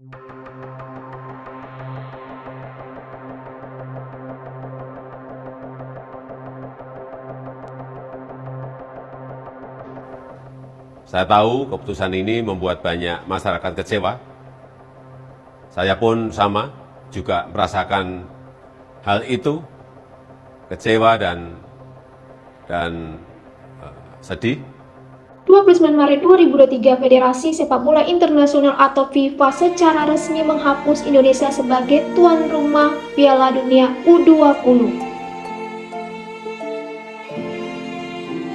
Saya tahu keputusan ini membuat banyak masyarakat kecewa. Saya pun sama, juga merasakan hal itu, kecewa dan sedih. 29 Maret 2023, Federasi Sepak Bola Internasional atau FIFA secara resmi menghapus Indonesia sebagai tuan rumah Piala Dunia U20.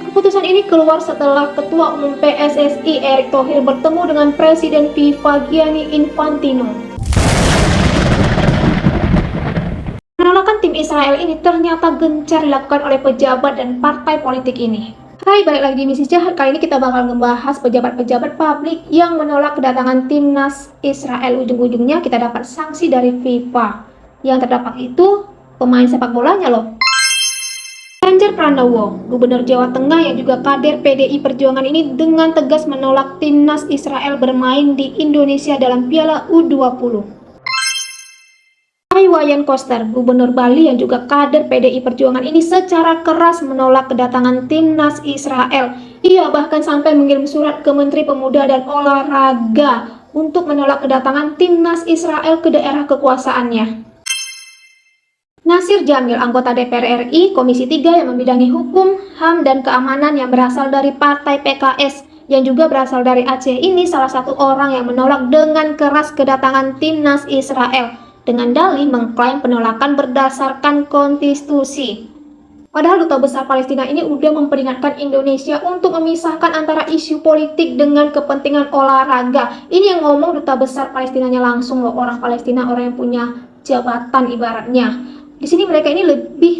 Keputusan ini keluar setelah Ketua Umum PSSI Erick Thohir bertemu dengan Presiden FIFA Gianni Infantino. Penolakan tim Israel ini ternyata gencar dilakukan oleh pejabat dan partai politik ini. Hai, balik lagi di Misi Jahat. Kali ini kita bakal ngebahas pejabat-pejabat publik yang menolak kedatangan timnas Israel. Ujung-ujungnya kita dapat sanksi dari FIFA. Yang terdampak itu pemain sepak bolanya loh. Ganjar Pranowo, Gubernur Jawa Tengah yang juga kader PDI Perjuangan ini dengan tegas menolak timnas Israel bermain di Indonesia dalam Piala U20. Wayan Koster, Gubernur Bali yang juga kader PDI Perjuangan ini secara keras menolak kedatangan timnas Israel. Ia bahkan sampai mengirim surat ke Menteri Pemuda dan Olahraga untuk menolak kedatangan timnas Israel ke daerah kekuasaannya. Nasir Jamil, anggota DPR RI, Komisi 3 yang membidangi hukum, HAM, dan keamanan yang berasal dari Partai PKS, yang juga berasal dari Aceh ini salah satu orang yang menolak dengan keras kedatangan timnas Israel, dengan dalih mengklaim penolakan berdasarkan konstitusi. Padahal Duta Besar Palestina ini udah memperingatkan Indonesia untuk memisahkan antara isu politik dengan kepentingan olahraga. Ini yang ngomong Duta Besar Palestinanya langsung loh, orang Palestina, orang yang punya jabatan ibaratnya. Di sini mereka ini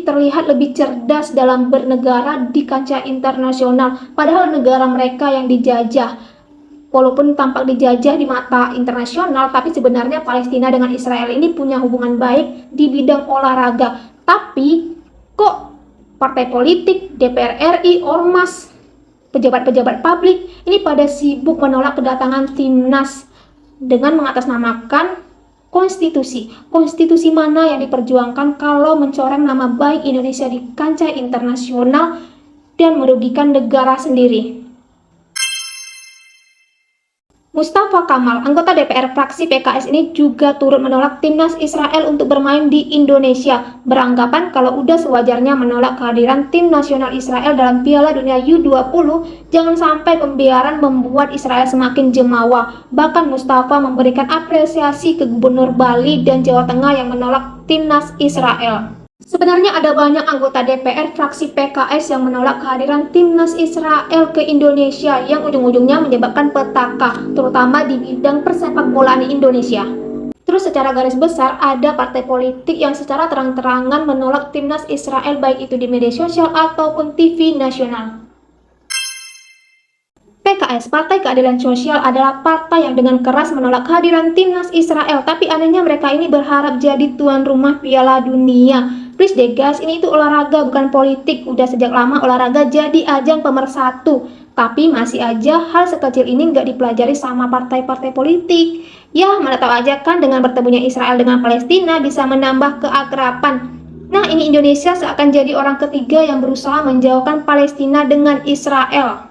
terlihat lebih cerdas dalam bernegara di kancah internasional, padahal negara mereka yang dijajah. Walaupun tampak dijajah di mata internasional, tapi sebenarnya Palestina dengan Israel ini punya hubungan baik di bidang olahraga. Tapi kok partai politik, DPR RI, Ormas, pejabat-pejabat publik ini pada sibuk menolak kedatangan timnas dengan mengatasnamakan konstitusi. Konstitusi mana yang diperjuangkan kalau mencoreng nama baik Indonesia di kancah internasional dan merugikan negara sendiri? Mustafa Kamal, anggota DPR fraksi PKS ini juga turut menolak timnas Israel untuk bermain di Indonesia, beranggapan kalau udah sewajarnya menolak kehadiran tim nasional Israel dalam Piala Dunia U20, jangan sampai pembiaran membuat Israel semakin jemawa. Bahkan Mustafa memberikan apresiasi ke Gubernur Bali dan Jawa Tengah yang menolak timnas Israel. Sebenarnya ada banyak anggota DPR fraksi PKS yang menolak kehadiran timnas Israel ke Indonesia yang ujung-ujungnya menyebabkan petaka, terutama di bidang persepak bolaan di Indonesia. Terus secara garis besar ada partai politik yang secara terang-terangan menolak timnas Israel baik itu di media sosial ataupun TV nasional. PKS, Partai Keadilan Sosial, adalah partai yang dengan keras menolak kehadiran timnas Israel, tapi anehnya mereka ini berharap jadi tuan rumah Piala Dunia. Please deh guys, ini itu olahraga bukan politik. Udah sejak lama olahraga jadi ajang pemersatu, tapi masih aja hal sekecil ini nggak dipelajari sama partai-partai politik. Ya, mana tahu aja kan dengan bertemunya Israel dengan Palestina bisa menambah keakraban. Nah, ini Indonesia seakan jadi orang ketiga yang berusaha menjauhkan Palestina dengan Israel.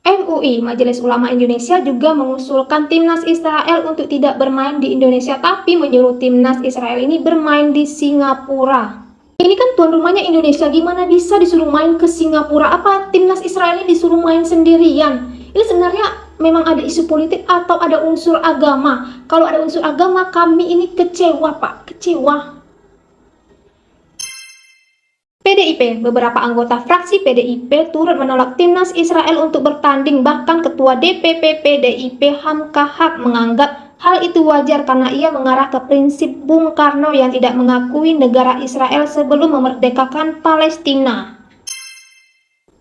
MUI, Majelis Ulama Indonesia, juga mengusulkan timnas Israel untuk tidak bermain di Indonesia, tapi menyuruh timnas Israel ini bermain di Singapura. Ini kan tuan rumahnya Indonesia, gimana bisa disuruh main ke Singapura? Apa timnas Israel ini disuruh main sendirian? Ini sebenarnya memang ada isu politik atau ada unsur agama? Kalau ada unsur agama, kami ini kecewa, Pak, kecewa. PDIP, beberapa anggota fraksi PDIP turut menolak timnas Israel untuk bertanding. Bahkan Ketua DPP PDIP Hamka Haq menganggap hal itu wajar karena ia mengarah ke prinsip Bung Karno yang tidak mengakui negara Israel sebelum memerdekakan Palestina.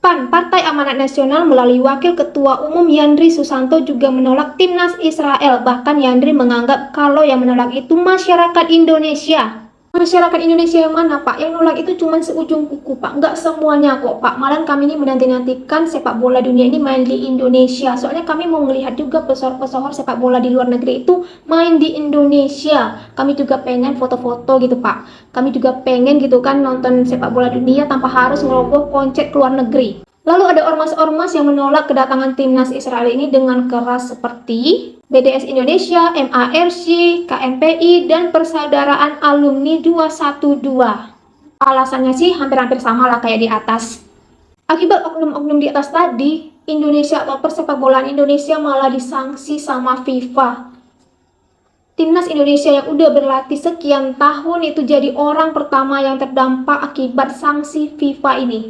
PAN, Partai Amanat Nasional, melalui Wakil Ketua Umum Yandri Susanto juga menolak timnas Israel. Bahkan Yandri menganggap kalau yang menolak itu masyarakat Indonesia. Masyarakat Indonesia yang mana, Pak? Yang nolak itu cuma seujung kuku, Pak. Nggak semuanya kok, Pak. Malah kami ini menanti-nantikan sepak bola dunia ini main di Indonesia. Soalnya kami mau melihat juga pesohor-pesohor sepak bola di luar negeri itu main di Indonesia. Kami juga pengen foto-foto gitu, Pak. Kami juga pengen gitu kan nonton sepak bola dunia tanpa harus ngerogoh konsep ke luar negeri. Lalu ada ormas-ormas yang menolak kedatangan timnas Israel ini dengan keras seperti BDS Indonesia, MARC, KMPI, dan Persaudaraan Alumni 212. Alasannya sih hampir-hampir sama lah kayak di atas. Akibat oknum-oknum di atas tadi, Indonesia atau persepak bolaan Indonesia malah disanksi sama FIFA. Timnas Indonesia yang udah berlatih sekian tahun itu jadi orang pertama yang terdampak akibat sanksi FIFA ini.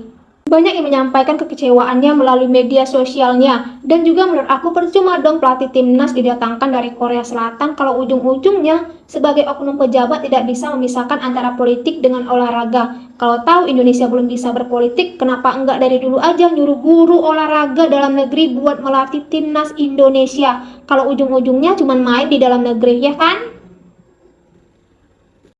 Banyak yang menyampaikan kekecewaannya melalui media sosialnya, dan juga menurut aku percuma dong pelatih timnas didatangkan dari Korea Selatan kalau ujung-ujungnya sebagai oknum pejabat tidak bisa memisahkan antara politik dengan olahraga. Kalau tahu Indonesia belum bisa berpolitik, kenapa enggak dari dulu aja nyuruh guru olahraga dalam negeri buat melatih timnas Indonesia? Kalau ujung-ujungnya cuma main di dalam negeri, ya kan?